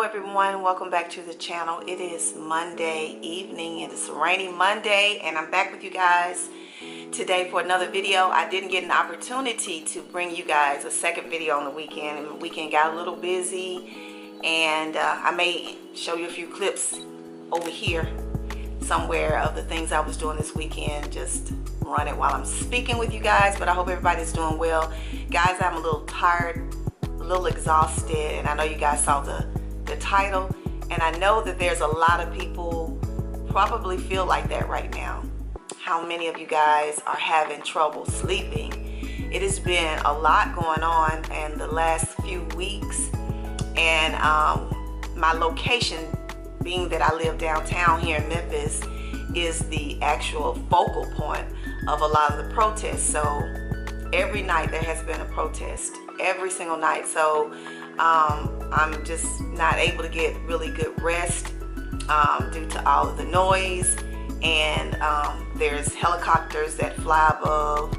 everyone, welcome back to the channel. It is Monday evening. It is a rainy Monday and I'm back with you guys today for another video. I didn't get an opportunity to bring you guys a second video on the weekend. The weekend got a little busy and I may show you a few clips over here somewhere of the things I was doing this weekend. Just run it while I'm speaking with you guys, but I hope everybody's doing well. Guys, I'm a little tired, a little exhausted, and I know you guys saw the title, and I know that there's a lot of people probably feel like that right now. How many of you guys are having trouble sleeping? It has been a lot going on in the last few weeks, and my location, being that I live downtown here in Memphis, is the actual focal point of a lot of the protests. So every night there has been a protest, every single night. So I'm just not able to get really good rest due to all of the noise, and there's helicopters that fly above,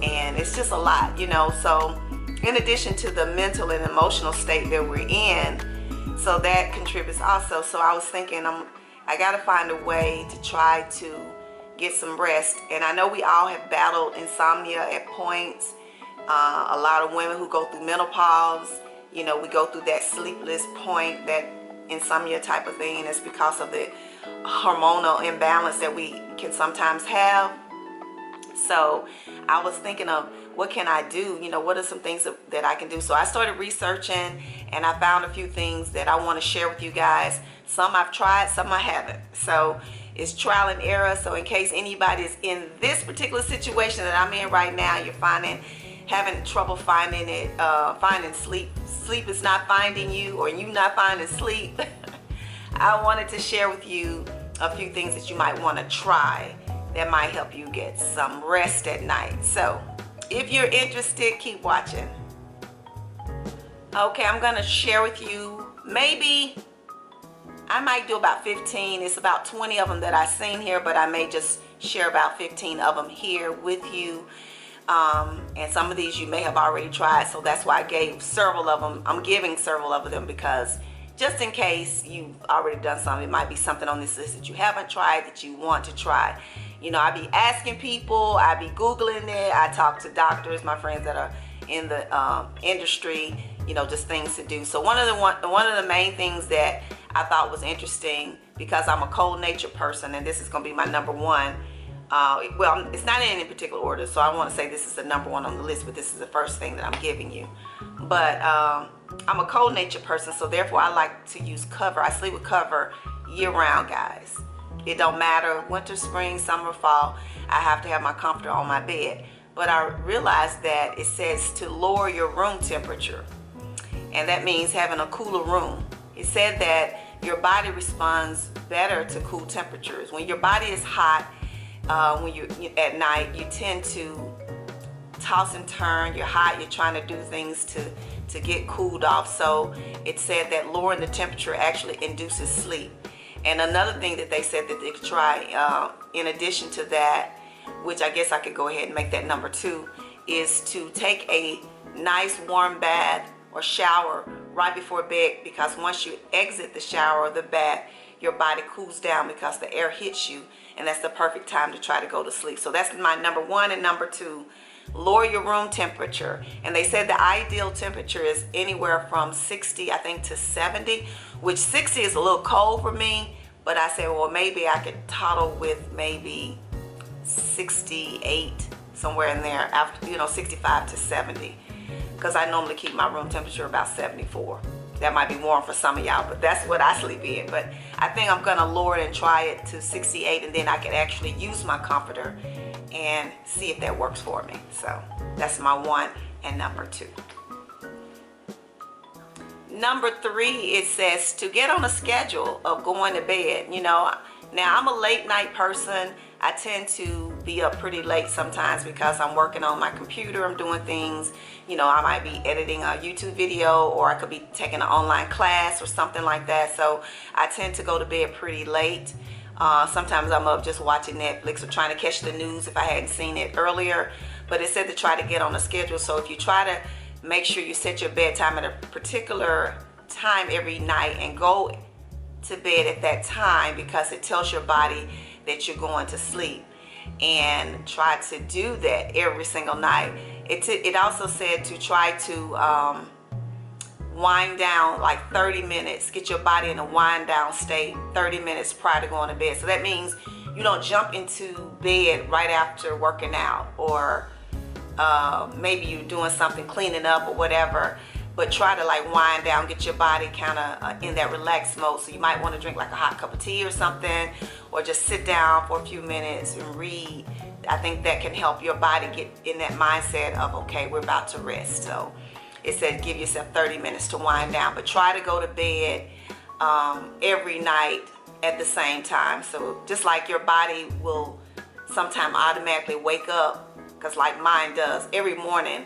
and it's just a lot, you know. So in addition to the mental and emotional state that we're in, so that contributes also. So I was thinking I gotta find a way to try to get some rest. And I know we all have battled insomnia at points. A lot of women who go through menopause, you know, we go through that sleepless point, that insomnia type of thing, and it's because of the hormonal imbalance that we can sometimes have. So I was thinking of what can I do, you know, what are some things that I can do. So I started researching and I found a few things that I want to share with you guys. Some I've tried, some I haven't. So it's trial and error. So in case anybody is in this particular situation that I'm in right now, you're having trouble finding it, finding sleep is not finding you, or you not finding sleep, I wanted to share with you a few things that you might want to try that might help you get some rest at night. So if you're interested, keep watching. Okay, I'm gonna share with you, maybe I might do about 15. It's about 20 of them that I've seen here, but I may just share about 15 of them here with you. And some of these you may have already tried, so that's why I gave several of them. I'm giving several of them because just in case you've already done something, it might be something on this list that you haven't tried that you want to try. You know, I be asking people, I be Googling it, I talk to doctors, my friends that are in the industry, you know, just things to do. So one of the main things that I thought was interesting, because I'm a cold nature person, and this is going to be my number one. Well, it's not in any particular order, so I want to say this is the number one on the list, but this is the first thing that I'm giving you. But I'm a cold nature person, so therefore I like to use cover. I sleep with cover year round, guys. It don't matter, winter, spring, summer, fall, I have to have my comforter on my bed. But I realized that it says to lower your room temperature, and that means having a cooler room. It said that your body responds better to cool temperatures. When your body is hot, when you're at night, you tend to toss and turn. You're hot, you're trying to do things to get cooled off. So it said that lowering the temperature actually induces sleep. And another thing that they said that they could try, in addition to that, which I guess I could go ahead and make that number 2, is to take a nice warm bath or shower right before bed, because once you exit the shower or the bath, your body cools down because the air hits you, and that's the perfect time to try to go to sleep. So that's my number 1 and number 2. Lower your room temperature. And they said the ideal temperature is anywhere from 60, I think, to 70, which 60 is a little cold for me, but I said, well, maybe I could toddle with maybe 68, somewhere in there, after, you know, 65 to 70, because I normally keep my room temperature about 74. That might be warm for some of y'all, but that's what I sleep in. But I think I'm gonna lower it and try it to 68, and then I can actually use my comforter and see if that works for me. So that's my 1 and number 2. Number 3, it says to get on a schedule of going to bed. You know, now I'm a late night person. I tend to be up pretty late sometimes because I'm working on my computer, I'm doing things, you know, I might be editing a YouTube video, or I could be taking an online class or something like that. So I tend to go to bed pretty late. Sometimes I'm up just watching Netflix or trying to catch the news if I hadn't seen it earlier. But it said to try to get on a schedule. So if you try to make sure you set your bedtime at a particular time every night and go to bed at that time, because it tells your body that you're going to sleep. And try to do that every single night. It also said to try to wind down like 30 minutes, get your body in a wind down state 30 minutes prior to going to bed. So that means you don't jump into bed right after working out, or maybe you're doing something, cleaning up or whatever, but try to like wind down, get your body kind of in that relaxed mode. So you might want to drink like a hot cup of tea or something, or just sit down for a few minutes and read. I think that can help your body get in that mindset of, okay, we're about to rest. So it said give yourself 30 minutes to wind down, but try to go to bed every night at the same time. So just like your body will sometime automatically wake up, because like mine does every morning.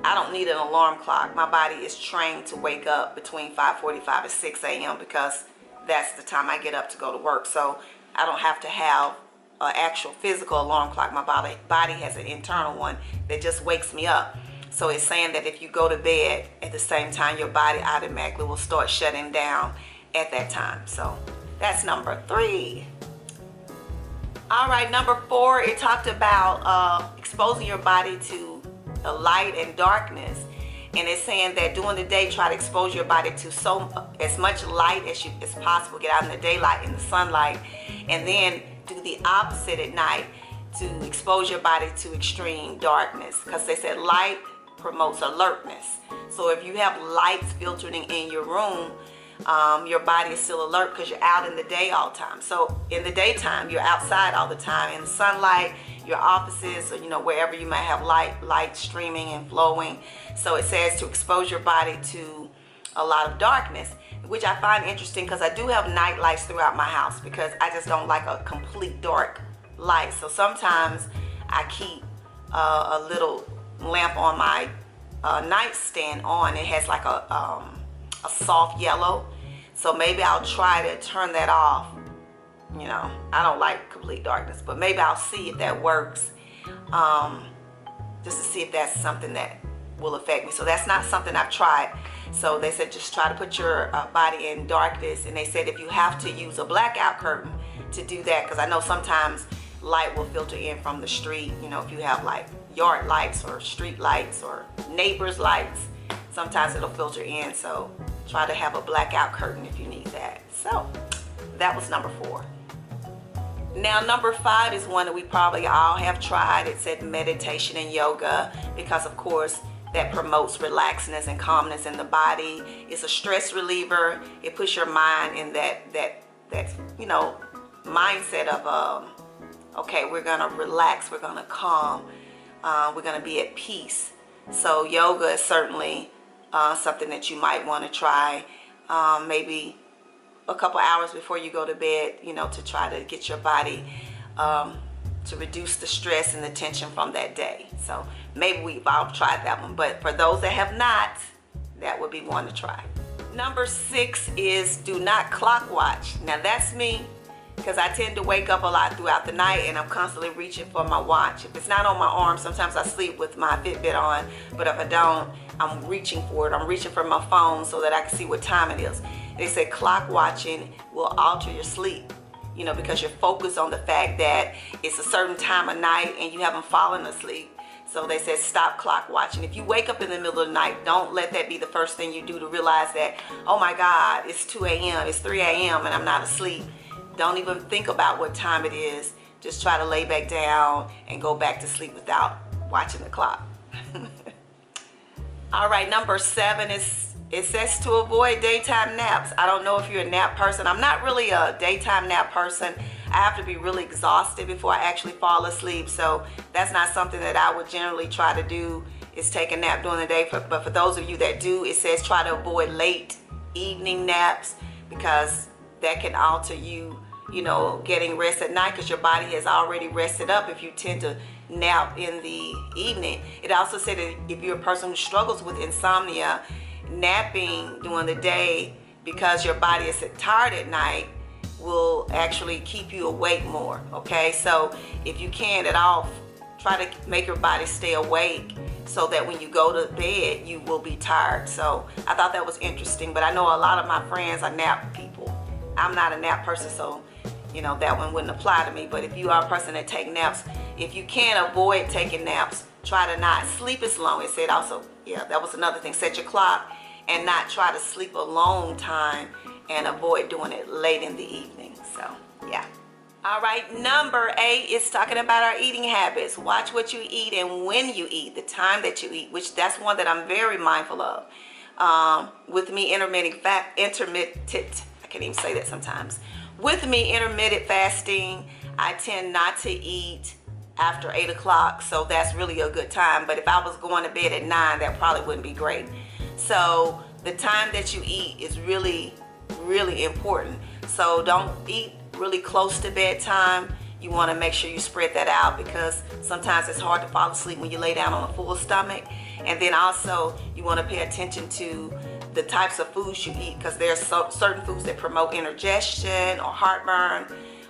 I don't need an alarm clock. My body is trained to wake up between 5:45 and 6 a.m. because that's the time I get up to go to work. So I don't have to have an actual physical alarm clock. My body has an internal one that just wakes me up. So it's saying that if you go to bed at the same time, your body automatically will start shutting down at that time. So that's number 3. All right, number 4, it talked about exposing your body to the light and darkness. And it's saying that during the day, try to expose your body to as much light as possible. Get out in the daylight, in the sunlight, and then do the opposite at night to expose your body to extreme darkness, because they said light promotes alertness. So if you have lights filtering in your room, your body is still alert because you're out in the day all the time. So in the daytime, you're outside all the time in the sunlight, your offices, or wherever you might have light streaming and flowing. So it says to expose your body to a lot of darkness, which I find interesting because I do have night lights throughout my house, because I just don't like a complete dark light. So sometimes I keep a little lamp on my nightstand on. It has like a soft yellow, so maybe I'll try to turn that off. I don't like complete darkness, but maybe I'll see if that works, just to see if that's something that will affect me. So that's not something I've tried. So they said just try to put your body in darkness, and they said if you have to use a blackout curtain to do that, because I know sometimes light will filter in from the street. If you have like yard lights or street lights or neighbors lights, sometimes it'll filter in. So try to have a blackout curtain if you need that. So that was number 4. Now number 5 is one that we probably all have tried. It said meditation and yoga, because of course that promotes relaxedness and calmness in the body. It's a stress reliever. It puts your mind in that mindset of okay, we're gonna relax, we're gonna calm, we're gonna be at peace. So yoga is certainly something that you might want to try, maybe a couple hours before you go to bed, to try to get your body to reduce the stress and the tension from that day. So maybe we've all tried that one, but for those that have not, that would be one to try. Number 6 is do not clock watch. Now that's me, because I tend to wake up a lot throughout the night and I'm constantly reaching for my watch. If it's not on my arm, sometimes I sleep with my Fitbit on, but if I don't, I'm reaching for it. I'm reaching for my phone so that I can see what time it is. They say clock watching will alter your sleep, because you're focused on the fact that it's a certain time of night and you haven't fallen asleep. So they said stop clock watching. If you wake up in the middle of the night, don't let that be the first thing you do to realize that, oh my God, it's 2 a.m., it's 3 a.m. and I'm not asleep. Don't even think about what time it is. Just try to lay back down and go back to sleep without watching the clock. All right, number 7 is, it says to avoid daytime naps. I don't know if you're a nap person. I'm not really a daytime nap person. I have to be really exhausted before I actually fall asleep. So that's not something that I would generally try to do, is take a nap during the day. But for those of you that do, it says try to avoid late evening naps, because that can alter you, getting rest at night, because your body has already rested up if you tend to nap in the evening. It also said that if you're a person who struggles with insomnia, napping during the day, because your body is tired at night, will actually keep you awake more. Okay, so if you can at all, try to make your body stay awake so that when you go to bed, you will be tired. So I thought that was interesting, but I know a lot of my friends are nap people. I'm not a nap person, so that one wouldn't apply to me. But if you are a person that take naps, if you can avoid taking naps, try to not sleep as long. It said also, yeah, that was another thing. Set your clock and not try to sleep a long time, and avoid doing it late in the evening. So yeah. All right, number 8 is talking about our eating habits. Watch what you eat and when you eat, the time that you eat, which that's one that I'm very mindful of. With me intermittent, I can't even say that sometimes. With me intermittent fasting, I tend not to eat after 8 o'clock, so that's really a good time. But if I was going to bed at 9, that probably wouldn't be great. So the time that you eat is really, really important. So don't eat really close to bedtime. You want to make sure you spread that out, because sometimes it's hard to fall asleep when you lay down on a full stomach. And then also you want to pay attention to the types of foods you eat, because there's certain foods that promote indigestion or heartburn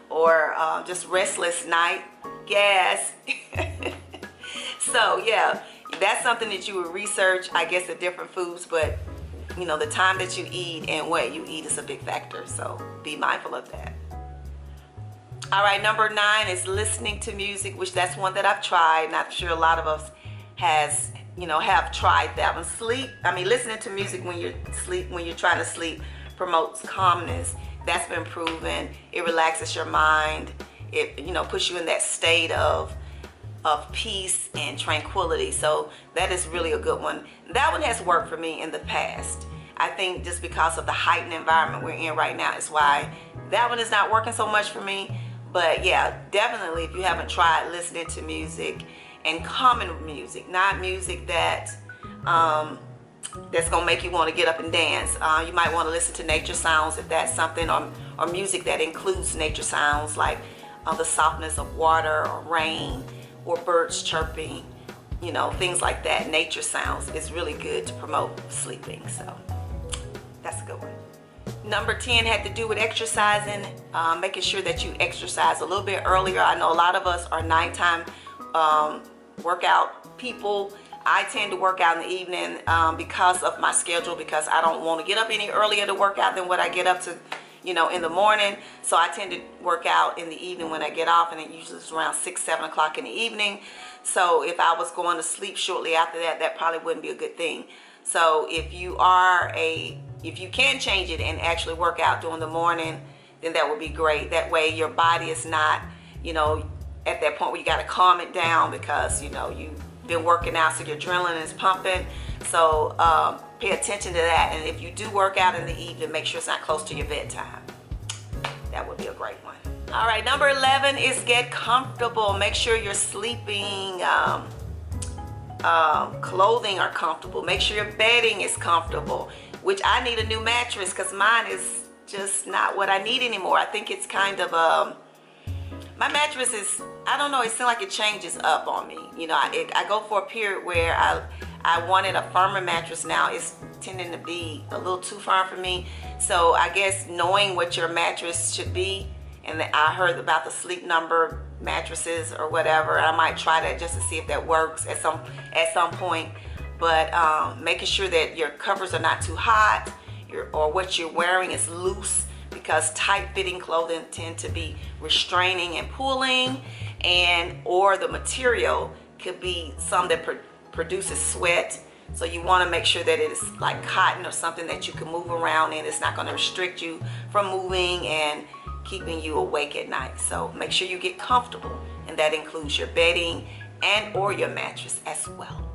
or just restless night gas. So yeah, that's something that you would research, I guess, the different foods, but the time that you eat and what you eat is a big factor, so be mindful of that. All right, number 9 is listening to music, which that's one that I've tried. Not sure a lot of us have tried that one. Listening to music when you're trying to sleep promotes calmness. That's been proven. It relaxes your mind. It puts you in that state of peace and tranquility. So that is really a good one. That one has worked for me in the past. I think just because of the heightened environment we're in right now is why that one is not working so much for me. But yeah, definitely if you haven't tried listening to music, and calming music, not music that's gonna make you want to get up and dance. You might want to listen to nature sounds if that's something, or music that includes nature sounds, like the softness of water or rain or birds chirping, things like that. Nature sounds is really good to promote sleeping. So that's a good one. Number 10 had to do with exercising, making sure that you exercise a little bit earlier. I know a lot of us are nighttime workout people. I tend to work out in the evening because of my schedule, because I don't want to get up any earlier to work out than what I get up to, in the morning. So I tend to work out in the evening when I get off, and it usually is around 6-7 o'clock in the evening. So if I was going to sleep shortly after that, that probably wouldn't be a good thing. So if you can change it and actually work out during the morning, then that would be great. That way your body is not, at that point where you got to calm it down, because you've been working out, so your adrenaline is pumping. So pay attention to that. And if you do work out in the evening, make sure it's not close to your bedtime. That would be a great one. All right, number 11 is get comfortable. Make sure your sleeping clothing are comfortable. Make sure your bedding is comfortable, which I need a new mattress, because mine is just not what I need anymore. I think it's kind of my mattress is, I don't know, it seems like it changes up on me. I go for a period where I wanted a firmer mattress. Now it's tending to be a little too firm for me. So I guess knowing what your mattress should be, and I heard about the Sleep Number mattresses or whatever. I might try that just to see if that works at some point. But making sure that your covers are not too hot, or what you're wearing is loose, because tight-fitting clothing tend to be restraining and pulling, or the material could be some that produces sweat. So you want to make sure that it is like cotton or something that you can move around in. It's not going to restrict you from moving and keeping you awake at night. So make sure you get comfortable, and that includes your bedding or your mattress as well.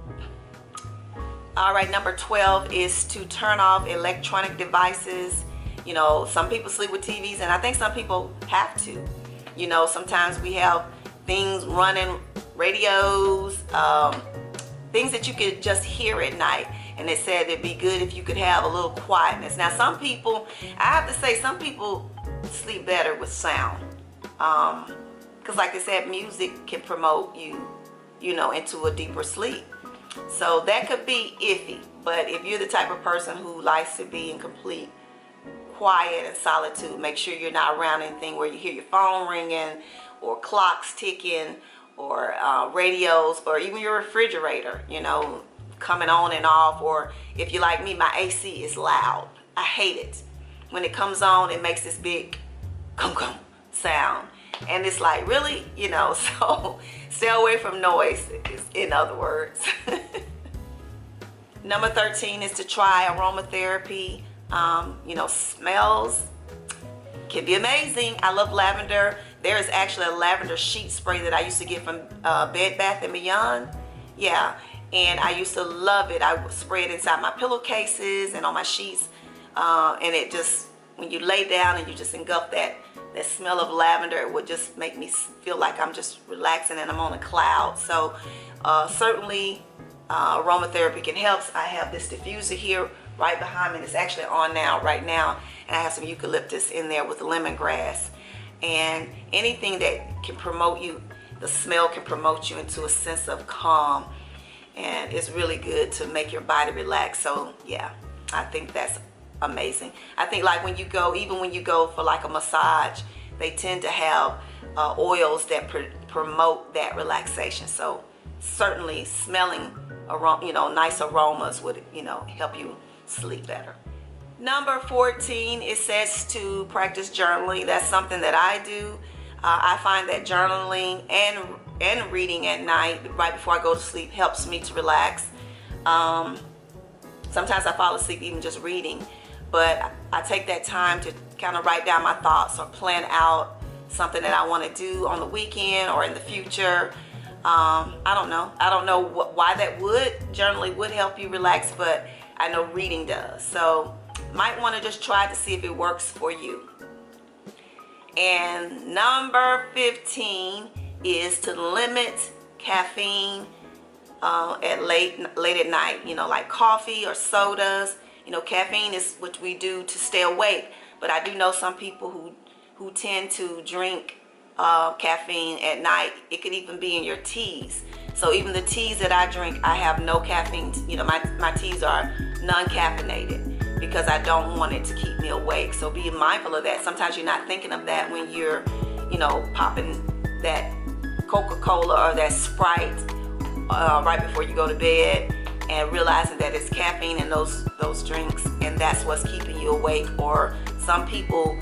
All right, number 12 is to turn off electronic devices. Some people sleep with TVs, and I think some people have to. Sometimes we have things running, radios, things that you could just hear at night. And it said it'd be good if you could have a little quietness. Now, some people, I have to say, some people sleep better with sound. Because like I said, music can promote you, into a deeper sleep. So that could be iffy. But if you're the type of person who likes to be in complete quiet and solitude, make sure you're not around anything where you hear your phone ringing or clocks ticking or radios, or even your refrigerator, you know, coming on and off. Or if you're like me, my AC is loud. I hate it. When it comes on, it makes this big cum sound. And it's like, really? You know, so stay away from noise, in other words. Number 13 is to try aromatherapy. You know, smells can be amazing. I love lavender. There is actually a lavender sheet spray that I used to get from Bed Bath & Beyond. Yeah, and I used to love it. I would spray it inside my pillowcases and on my sheets. And it just, when you lay down and you just engulf that smell of lavender, it would just make me feel like I'm just relaxing and I'm on a cloud. So certainly aromatherapy can help. I have this diffuser here right behind me. It's actually on now, right now. And I have some eucalyptus in there with lemongrass. And anything that can promote you, the smell can promote you into a sense of calm. And it's really good to make your body relax. So yeah, I think that's amazing. I think like when you go, even when you go for like a massage, they tend to have oils that promote that relaxation. So certainly smelling nice aromas would, help you sleep better. Number 14, it says to practice journaling. That's something that I do. I find that journaling and reading at night right before I go to sleep helps me to relax. Sometimes I fall asleep even just reading, but I take that time to kind of write down my thoughts or plan out something that I want to do on the weekend or in the future. I don't know why that journaling would help you relax, but I know reading does. So might want to just try to see if it works for you. And number 15 is to limit caffeine late at night, like coffee or sodas. Caffeine is what we do to stay awake, but I do know some people who tend to drink caffeine at night. It could even be in your teas. So even the teas that I drink, I have no caffeine. My teas are non-caffeinated because I don't want it to keep me awake. So be mindful of that. Sometimes you're not thinking of that when you're, popping that Coca-Cola or that Sprite right before you go to bed, and realizing that it's caffeine in those drinks, and that's what's keeping you awake. Or some people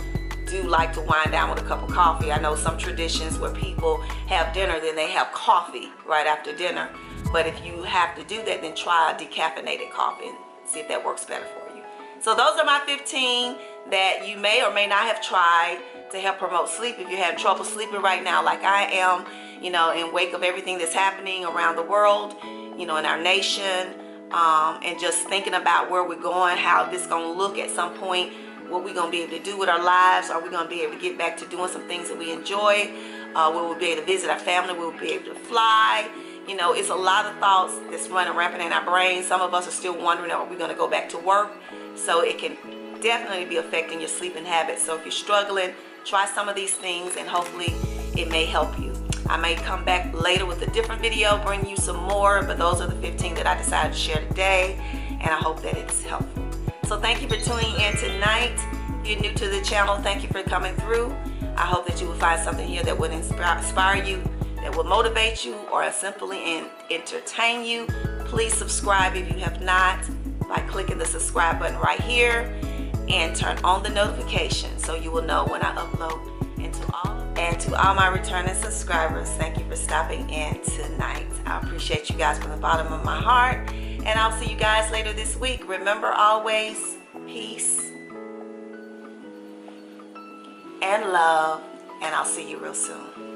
do like to wind down with a cup of coffee. I know some traditions where people have dinner, then they have coffee right after dinner. But if you have to do that, then try decaffeinated coffee and see if that works better for you. So those are my 15 that you may or may not have tried to help promote sleep. If you're having trouble sleeping right now like I am, in wake of everything that's happening around the world, in our nation, and just thinking about where we're going, how this is going to look at some point, what we're going to be able to do with our lives. Are we going to be able to get back to doing some things that we enjoy? Will we be able to visit our family? Will we be able to fly? It's a lot of thoughts that's running rampant in our brains. Some of us are still wondering, are we going to go back to work? So it can definitely be affecting your sleeping habits. So if you're struggling, try some of these things and hopefully it may help you. I may come back later with a different video, bring you some more, but those are the 15 that I decided to share today, and I hope that it's helpful. So thank you for tuning in tonight. If you're new to the channel, thank you for coming through. I hope that you will find something here that would inspire you, that will motivate you, or simply entertain you. Please subscribe if you have not by clicking the subscribe button right here, and turn on the notification so you will know when I upload. And to all my returning subscribers, thank you for stopping in tonight. I appreciate you guys from the bottom of my heart, and I'll see you guys later this week. Remember, always peace and love, and I'll see you real soon.